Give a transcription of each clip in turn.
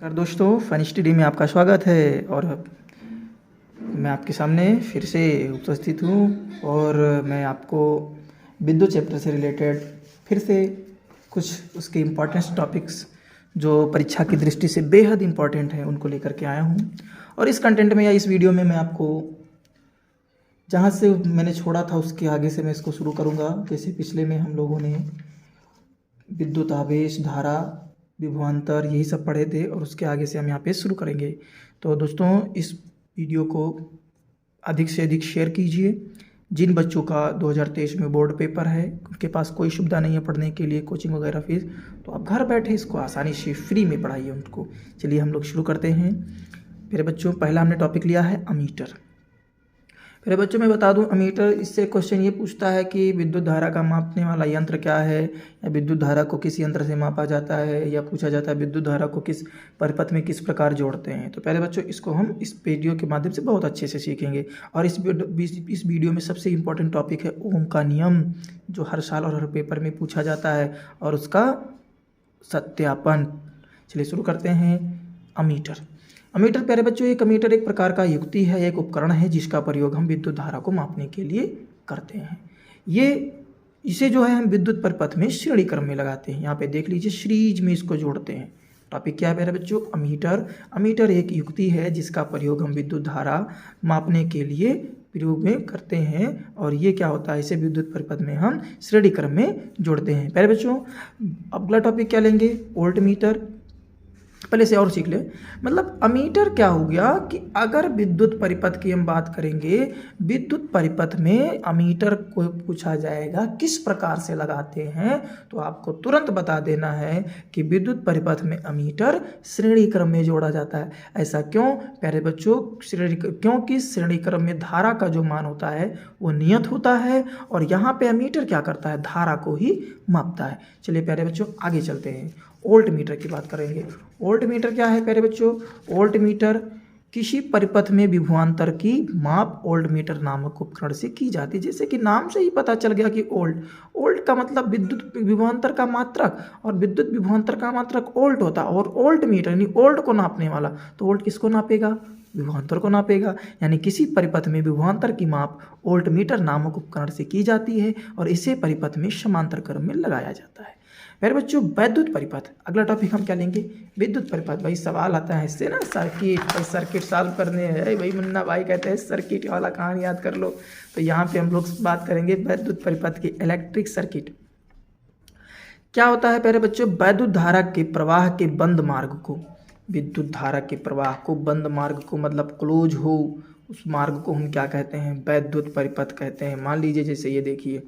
नमस्कार दोस्तों, funny study में आपका स्वागत है। और मैं आपके सामने फिर से उपस्थित हूँ और मैं आपको विद्युत चैप्टर से रिलेटेड फिर से कुछ उसके इम्पोर्टेंट टॉपिक्स जो परीक्षा की दृष्टि से बेहद इम्पोर्टेंट है उनको लेकर के आया हूँ। और इस कंटेंट में या इस वीडियो में मैं आपको जहाँ से मैंने छोड़ा था उसके आगे से मैं इसको शुरू करूँगा। जैसे पिछले में हम लोगों ने विद्युत आवेश, धारा, विभवांतर यही सब पढ़े थे और उसके आगे से हम यहाँ पे शुरू करेंगे। तो दोस्तों, इस वीडियो को अधिक से अधिक शेयर कीजिए। जिन बच्चों का 2023 में बोर्ड पेपर है, उनके पास कोई सुविधा नहीं है पढ़ने के लिए, कोचिंग वगैरह फीस, तो आप घर बैठे इसको आसानी से फ्री में पढ़ाइए उनको। चलिए हम लोग शुरू करते हैं। मेरे बच्चों, पहला हमने टॉपिक लिया है अमीटर। मेरे बच्चों मैं बता दूं, अमीटर, इससे क्वेश्चन ये पूछता है कि विद्युत धारा का मापने वाला यंत्र क्या है, या विद्युत धारा को किस यंत्र से मापा जाता है, या पूछा जाता है विद्युत धारा को किस परिपथ में किस प्रकार जोड़ते हैं। तो पहले बच्चों इसको हम इस वीडियो के माध्यम से बहुत अच्छे से सीखेंगे। और इस वीडियो में सबसे इम्पोर्टेंट टॉपिक है ओम का नियम, जो हर साल और हर पेपर में पूछा जाता है, और उसका सत्यापन। चलिए शुरू करते हैं। अमीटर। अमीटर प्यारे बच्चों, एक अमीटर एक प्रकार का युक्ति है, एक उपकरण है जिसका प्रयोग हम विद्युत धारा को मापने के लिए करते हैं। इसे जो है हम विद्युत परिपथ में श्रेणी क्रम में लगाते हैं। यहाँ पे देख लीजिए, सीरीज में इसको जोड़ते हैं। टॉपिक क्या है प्यारे बच्चों? अमीटर। अमीटर एक युक्ति है जिसका प्रयोग हम विद्युत धारा मापने के लिए प्रयोग में करते हैं। और ये क्या होता है, इसे विद्युत परिपथ में हम श्रेणी क्रम में जोड़ते हैं। प्यारे बच्चों, अगला टॉपिक क्या लेंगे? Volt meter. पहले से और सीख ले। मतलब अमीटर क्या हो गया कि अगर विद्युत परिपथ की हम बात करेंगे, विद्युत परिपथ में अमीटर को पूछा जाएगा किस प्रकार से लगाते हैं, तो आपको तुरंत बता देना है कि विद्युत परिपथ में अमीटर श्रेणी क्रम में जोड़ा जाता है। ऐसा क्यों प्यारे बच्चों? क्योंकि श्रेणी क्रम में धारा का जो मान होता है वो नियत होता है, और यहाँ पे अमीटर क्या करता है? धारा को ही मापता है। चलिए प्यारे बच्चों आगे चलते हैं। वोल्ट मीटर की बात करेंगे। वोल्ट मीटर क्या है प्यारे बच्चों? वोल्ट मीटर किसी परिपथ में विभवांतर की माप वोल्ट मीटर नामक उपकरण से की जाती है। जैसे कि नाम से ही पता चल गया कि वोल्ट का मतलब विद्युत विभवांतर का मात्रक, और विद्युत विभवांतर का मात्रक वोल्ट होता है। और वोल्ट मीटर यानी वोल्ट को नापने वाला, तो वोल्ट किसको नापेगा? विभवांतर को नापेगा। यानी किसी परिपथ में विभवांतर की माप वोल्ट मीटर नामक उपकरण से की जाती है, और इसे परिपथ में समांतर क्रम में लगाया जाता है। मेरे बच्चों, वैद्युत परिपथ। अगला टॉपिक हम क्या लेंगे? विद्युत परिपथ। भाई सवाल आता है इससे ना, सर्किट सॉल्व करने हैं। भाई मुन्ना भाई कहते हैं सर्किट वाला कहानी याद कर लो। तो यहाँ पे हम लोग बात करेंगे वैद्युत परिपथ की। इलेक्ट्रिक सर्किट क्या होता है प्यारे बच्चों? विद्युत धारा के प्रवाह के बंद मार्ग को, विद्युत धारा के प्रवाह को बंद मार्ग को मतलब क्लोज हो, उस मार्ग को हम क्या कहते हैं? वैद्युत परिपथ कहते हैं। मान लीजिए जैसे ये देखिए,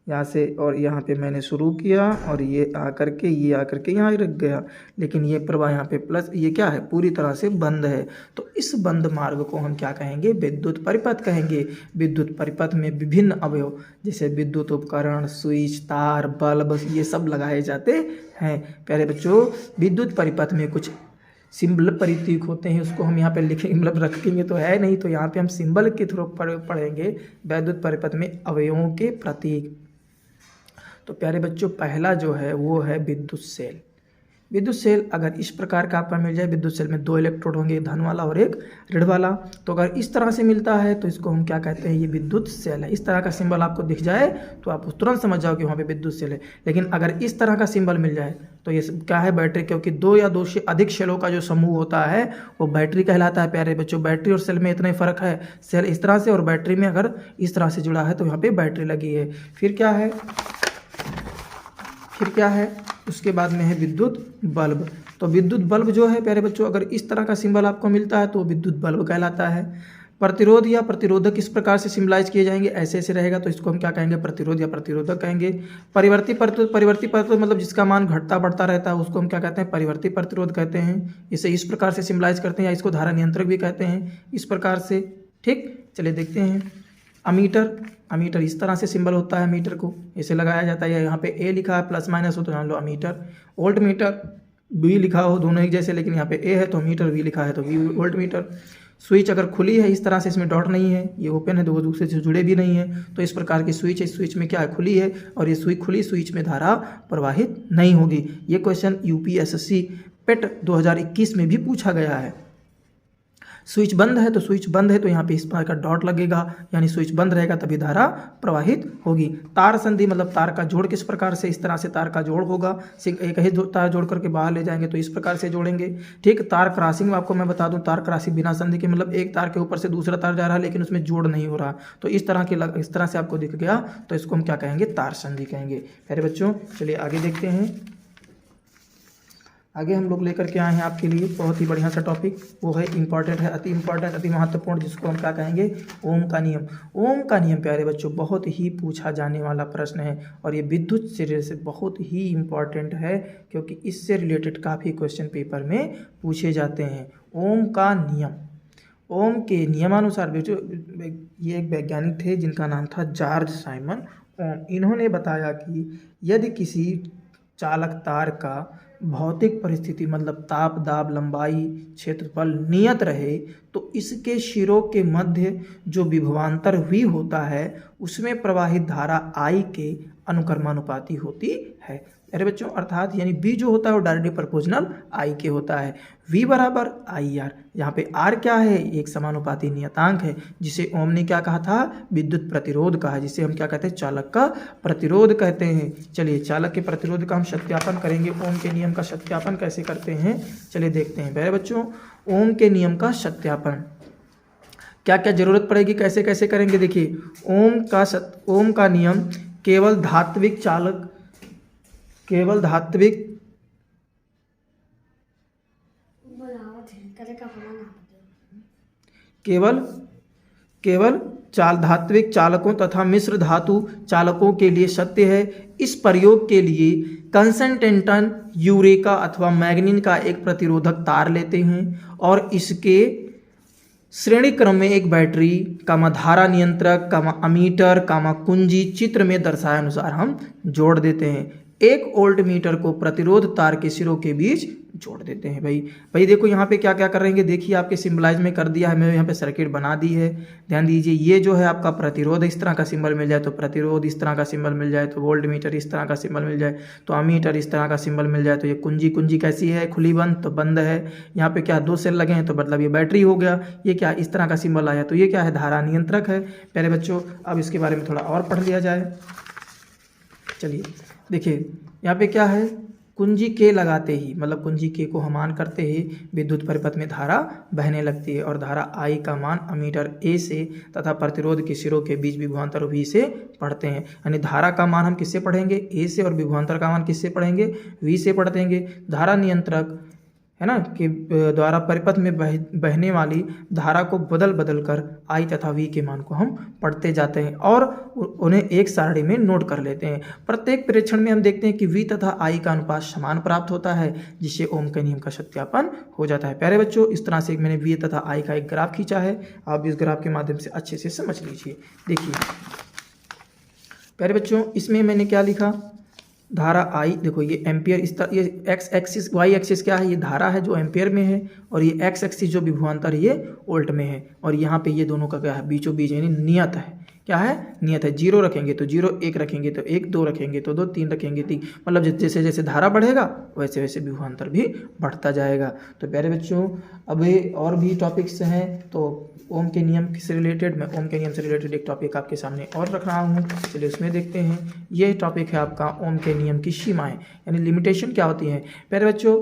यहाँ से और यहाँ पे मैंने शुरू किया, और ये आकर के यहाँ रख गया, लेकिन ये प्रवाह यहाँ पे प्लस, ये क्या है? पूरी तरह से बंद है। तो इस बंद मार्ग को हम क्या कहेंगे? विद्युत परिपथ कहेंगे। विद्युत परिपथ में विभिन्न अवयव जैसे विद्युत उपकरण, स्विच, तार, बल्ब, ये सब लगाए जाते हैं। प्यारे बच्चों, विद्युत परिपथ में कुछ सिंबल प्रतीक होते हैं, उसको हम यहाँ पे लिखेंगे, मतलब रखेंगे तो है नहीं, तो यहाँ पे हम सिंबल के थ्रू पढ़ेंगे विद्युत परिपथ में अवयवों के प्रतीक। तो प्यारे बच्चों, पहला जो है वो है विद्युत सेल। विद्युत सेल अगर इस प्रकार का आपका मिल जाए, विद्युत सेल में 2 इलेक्ट्रोड होंगे, धन वाला और एक ऋण वाला, तो अगर इस तरह से मिलता है तो इसको हम क्या कहते हैं? ये विद्युत सेल है। इस तरह का सिंबल आपको दिख जाए तो आप तुरंत समझ जाओ कि वहाँ पे विद्युत सेल है। लेकिन अगर इस तरह का सिंबल मिल जाए तो ये क्या है? बैटरी। क्योंकि 2 या 2 से अधिक सेलों का जो समूह होता है वो बैटरी कहलाता है। प्यारे बच्चों, बैटरी और सेल में इतना ही फर्क है। सेल इस तरह से और बैटरी में अगर इस तरह से जुड़ा है तो यहाँ पे बैटरी लगी है। फिर क्या है? उसके बाद में है विद्युत बल्ब। तो विद्युत बल्ब जो है प्यारे बच्चों, अगर इस तरह का सिंबल आपको मिलता है तो विद्युत बल्ब कहलाता है। प्रतिरोध या प्रतिरोधक इस प्रकार से सिम्बलाइज किए जाएंगे, ऐसे ऐसे रहेगा, तो इसको हम क्या कहेंगे? प्रतिरोध या प्रतिरोधक कहेंगे। परिवर्ती प्रतिरोध मतलब जिसका मान घटता बढ़ता रहता है, उसको हम क्या कहते हैं? परिवर्ती प्रतिरोध कहते हैं। इसे इस प्रकार से सिम्बलाइज करते हैं, या इसको धारा नियंत्रक भी कहते हैं, इस प्रकार से। ठीक, चलिए देखते हैं। अमीटर इस तरह से सिंबल होता है। मीटर को ऐसे लगाया जाता है। यहाँ पे ए लिखा है प्लस माइनस हो तो जान लो अमीटर। वोल्ट मीटर बी लिखा हो, दोनों एक जैसे, लेकिन यहाँ पे ए है तो मीटर, वी लिखा है तो वी वोल्ट मीटर। स्विच अगर खुली है इस तरह से, इसमें डॉट नहीं है, ये ओपन है, दो दूसरे से जुड़े भी नहीं है, तो इस प्रकार की स्विच है, इस स्विच में क्या है, खुली है, और ये स्विच खुली स्विच में धारा प्रवाहित नहीं होगी। ये क्वेश्चन यूपीएससी पेट 2021 में भी पूछा गया है। स्विच बंद है तो स्विच बंद है तो यहाँ पे इस प्रकार का डॉट लगेगा, यानी स्विच बंद रहेगा तभी धारा प्रवाहित होगी। तार संधि मतलब तार का जोड़ किस प्रकार से, इस तरह से तार का जोड़ होगा, एक ही तार जोड़ करके बाहर ले जाएंगे तो इस प्रकार से जोड़ेंगे। ठीक, तार क्रॉसिंग में आपको मैं बता दूं, तार क्रॉसिंग बिना संधि के मतलब एक तार के ऊपर से दूसरा तार जा रहा है लेकिन उसमें जोड़ नहीं हो रहा, तो इस तरह से आपको दिख गया तो इसको हम क्या कहेंगे, तार संधि कहेंगे। प्यारे बच्चों चलिए आगे देखते हैं। आगे हम लोग लेकर के आए हैं आपके लिए बहुत ही बढ़िया सा टॉपिक, वो है इंपॉर्टेंट है, अति इंपॉर्टेंट, अति महत्वपूर्ण, जिसको हम क्या कहेंगे, ओम का नियम। ओम का नियम प्यारे बच्चों बहुत ही पूछा जाने वाला प्रश्न है और ये विद्युत से बहुत ही इंपॉर्टेंट है क्योंकि इससे रिलेटेड काफ़ी क्वेश्चन पेपर में पूछे जाते हैं। ओम का नियम, ओम के नियमानुसार ये एक वैज्ञानिक थे जिनका नाम था जॉर्ज साइमन ओम। इन्होंने बताया कि यदि किसी चालक तार का भौतिक परिस्थिति मतलब ताप, दाब, लंबाई, क्षेत्रफल नियत रहे तो इसके शिरों के मध्य जो विभवांतर V होता है उसमें प्रवाहित धारा I के अनुक्रमानुपाती होती है। अरे बच्चों अर्थात यानी B जो होता है वो डायरेक्टली प्रोपोर्शनल I के होता है। V बराबर IR, यहाँ पे R क्या है, एक समानुपाती नियतांक है जिसे ओम ने क्या कहा था, विद्युत प्रतिरोध कहा, जिसे हम क्या कहते हैं, चालक का प्रतिरोध कहते हैं। चलिए चालक के प्रतिरोध का हम सत्यापन करेंगे, ओम के नियम का सत्यापन कैसे करते हैं चलिए देखते हैं। प्यारे बच्चों ओम के नियम का सत्यापन क्या क्या जरूरत पड़ेगी, कैसे कैसे करेंगे, देखिए ओम का नियम केवल धात्विक चालक, केवल धात्विक चालकों तथा मिश्र धातु चालकों के लिए सत्य है। इस प्रयोग के लिए कंसंटेंटन यूरेका अथवा मैग्नीन का एक प्रतिरोधक तार लेते हैं और इसके श्रेणी क्रम में एक बैटरी धारा नियंत्रक अमीटर कुंजी चित्र में दर्शाए अनुसार हम जोड़ देते हैं। 1 वोल्ट मीटर को प्रतिरोध तार के सिरों के बीच जोड़ देते हैं। भाई देखो यहाँ पे क्या क्या करेंगे, देखिए आपके सिंबलाइज में कर दिया है, मैं यहाँ पे सर्किट बना दी है। ध्यान दीजिए ये जो है आपका प्रतिरोध, इस तरह का सिंबल मिल जाए तो प्रतिरोध, इस तरह का सिंबल मिल जाए तो वोल्ट मीटर, इस तरह का सिंबल मिल जाए तो अमीटर, इस तरह का सिंबल मिल जाए तो ये कुंजी कैसी है, खुली बंद तो बंद है। यहाँ पे क्या 2 सेल लगे हैं तो मतलब ये बैटरी हो गया। ये क्या इस तरह का सिंबल आया तो ये क्या है, धारा नियंत्रक है। प्यारे बच्चों अब इसके बारे में थोड़ा और पढ़ लिया जाए। चलिए देखिए यहाँ पे क्या है, कुंजी के लगाते ही मतलब कुंजी के को हम ऑन करते ही विद्युत परिपथ में धारा बहने लगती है और धारा I का मान अमीटर A से तथा प्रतिरोध के सिरों के बीच विभवांतर V से पढ़ते हैं। यानी धारा का मान हम किससे पढ़ेंगे, A से, और विभवांतर का मान किससे पढ़ेंगे, V से पढ़ेंगे। धारा नियंत्रक है ना कि द्वारा परिपथ में बहने वाली धारा को बदल कर I तथा V के मान को हम पढ़ते जाते हैं और उन्हें एक सारणी में नोट कर लेते हैं। प्रत्येक प्रेक्षण में हम देखते हैं कि V तथा I का अनुपात समान प्राप्त होता है जिससे ओम के नियम का सत्यापन हो जाता है। प्यारे बच्चों इस तरह से मैंने V तथा I का एक ग्राफ खींचा है, आप इस ग्राफ के माध्यम से अच्छे से समझ लीजिए। देखिए प्यारे बच्चों इसमें मैंने क्या लिखा, धारा I देखो ये एम्पियर, इस तरह ये एक्स एक्सिस वाई एक्सिस क्या है, ये धारा है जो एम्पियर में है और ये एक्स एक्सिस जो विभवांतर ये वोल्ट में है और यहाँ पे ये दोनों का क्या है, बीचों बीच यानी नियत है। क्या है, नियत है। 0 रखेंगे तो 0, 1 रखेंगे तो 1, 2 रखेंगे तो 2, 3 रखेंगे 3, मतलब जैसे जैसे धारा बढ़ेगा वैसे वैसे विभवांतर भी बढ़ता जाएगा। तो प्यारे बच्चों अब और भी टॉपिक्स हैं तो ओम के नियम से रिलेटेड, मैं ओम के नियम से रिलेटेड एक टॉपिक आपके सामने और रख रहा हूँ, चलिए उसमें देखते हैं। ये टॉपिक है आपका ओम के नियम की सीमाएं यानी लिमिटेशन क्या होती है। प्यारे बच्चों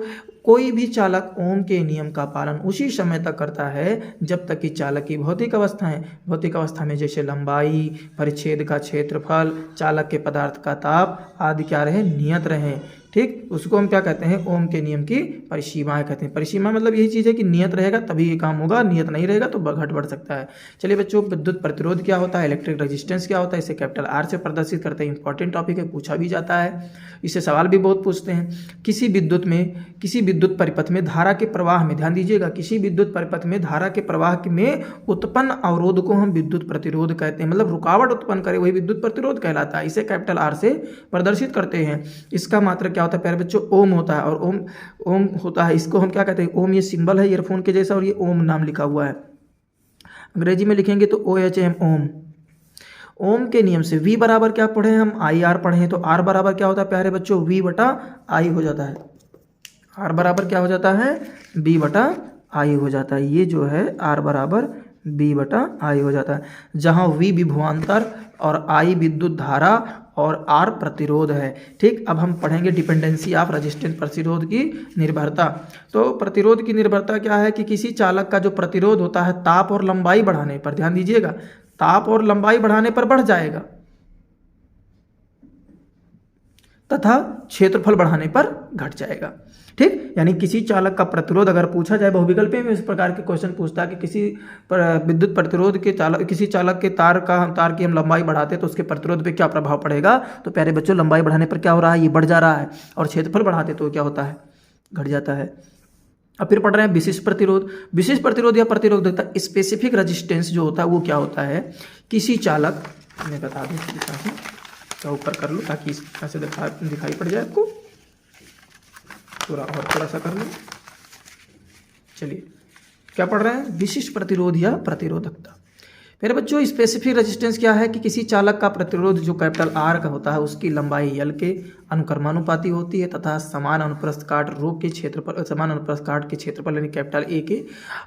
कोई भी चालक ओम के नियम का पालन उसी समय तक करता है जब तक कि चालक की भौतिक अवस्था में जैसे लंबाई, परिच्छेद का क्षेत्रफल, चालक के पदार्थ का ताप आदि क्या रहे, नियत रहे। ठीक, उसको हम क्या कहते हैं, ओम के नियम की परिसीमाएं कहते हैं। परिसीमा मतलब यही चीज़ है कि नियत रहेगा तभी ये काम होगा, नियत नहीं रहेगा तो घट बढ़ सकता है। चलिए बच्चों विद्युत प्रतिरोध क्या होता है, इलेक्ट्रिक रेजिस्टेंस क्या होता है, इसे कैपिटल R से प्रदर्शित करते हैं। इंपॉर्टेंट टॉपिक है, पूछा भी जाता है, इससे सवाल भी बहुत पूछते हैं। किसी विद्युत परिपथ में धारा के प्रवाह में, ध्यान दीजिएगा, किसी विद्युत परिपथ में धारा के प्रवाह में उत्पन्न अवरोध को हम विद्युत प्रतिरोध कहते हैं। मतलब रुकावट उत्पन्न करे वही विद्युत प्रतिरोध कहलाता है। इसे कैपिटल R से प्रदर्शित करते हैं। इसका मात्रक क्या होता है प्यारे बच्चों, ओम होता है। और ओम होता है, इसको हम क्या कहते हैं, ओम ये सिंबल है ईयरफोन के जैसा और ये ओम नाम लिखा हुआ है। अंग्रेजी में लिखेंगे तो OHM ओम। ओम के नियम से V बराबर क्या पढ़े हम, IR पढ़े हैं, तो R बराबर क्या होता है प्यारे बच्चों, V बटा I हो जाता है। R बराबर क्या हो जाता है, B बटा I हो जाता है। ये जो है R बराबर B बटा I हो जाता है, जहाँ V विभवांतर और I विद्युत धारा और R प्रतिरोध है। ठीक, अब हम पढ़ेंगे डिपेंडेंसी ऑफ रेजिस्टेंस, प्रतिरोध की निर्भरता। तो प्रतिरोध की निर्भरता क्या है कि किसी चालक का जो प्रतिरोध होता है ताप और लंबाई बढ़ाने पर, ध्यान दीजिएगा, ताप और लंबाई बढ़ाने पर बढ़ जाएगा तथा क्षेत्रफल बढ़ाने पर घट जाएगा। ठीक, यानी किसी चालक का प्रतिरोध अगर पूछा जाए, बहुविकल्पीय में इस प्रकार के क्वेश्चन पूछता है कि किसी विद्युत प्रतिरोध के चालक, किसी चालक के तार की हम लंबाई बढ़ाते हैं तो उसके प्रतिरोध पे क्या प्रभाव पड़ेगा, तो प्यारे बच्चों लंबाई बढ़ाने पर क्या हो रहा है, ये बढ़ जा रहा है, और क्षेत्रफल बढ़ाते तो क्या होता है, घट जाता है। अब फिर पढ़ रहे हैं विशिष्ट प्रतिरोध। विशिष्ट प्रतिरोध या प्रतिरोधकता, स्पेसिफिक रेजिस्टेंस जो होता है वो क्या होता है, किसी चालक, मैं बता दूँ क्या ऊपर कर लूँ ताकि इस तरह से दिखाई पड़ जाए आपको, थोड़ा सा कर लो। चलिए क्या पढ़ रहे हैं, विशिष्ट प्रतिरोध या प्रतिरोधकता। मेरे बच्चों स्पेसिफिक रेजिस्टेंस क्या है कि किसी चालक का प्रतिरोध जो कैपिटल R का होता है उसकी लंबाई L के अनुक्रमानुपाती होती है तथा समान अनुप्रस्थ काट रो के क्षेत्रफल, समान अनुप्रस्थ काट के क्षेत्रफल यानी कैपिटल A के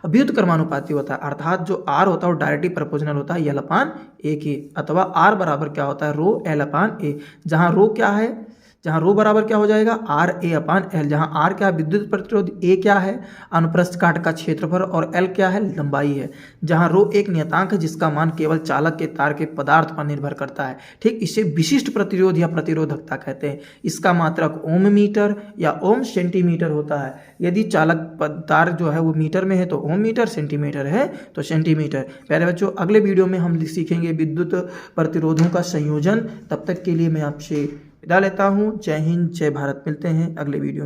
अभ्युत क्रमानुपाती होता है। अर्थात जो R होता है वो डायरेक्टली प्रोपोर्शनल होता है L/A के, अथवा R बराबर क्या होता है, रो L/A, जहाँ रो क्या है, जहाँ रो बराबर क्या हो जाएगा, RA/L, जहाँ R क्या है विद्युत प्रतिरोध, A क्या है अनुप्रस्थ काट का क्षेत्रफल और L क्या है लंबाई है, जहाँ रो एक नियतांक है जिसका मान केवल चालक के तार के पदार्थ पर निर्भर करता है। ठीक, इसे विशिष्ट प्रतिरोध या प्रतिरोधकता कहते हैं। इसका मात्रक ओम मीटर या ओम सेंटीमीटर होता है। यदि चालक तार जो है वो मीटर में है तो ओम मीटर, सेंटीमीटर है तो सेंटीमीटर। प्यारे बच्चों अगले वीडियो में हम सीखेंगे विद्युत प्रतिरोधों का संयोजन। तब तक के लिए मैं आपसे विदा लेता हूँ। जय हिंद, जय भारत। मिलते हैं अगले वीडियो में।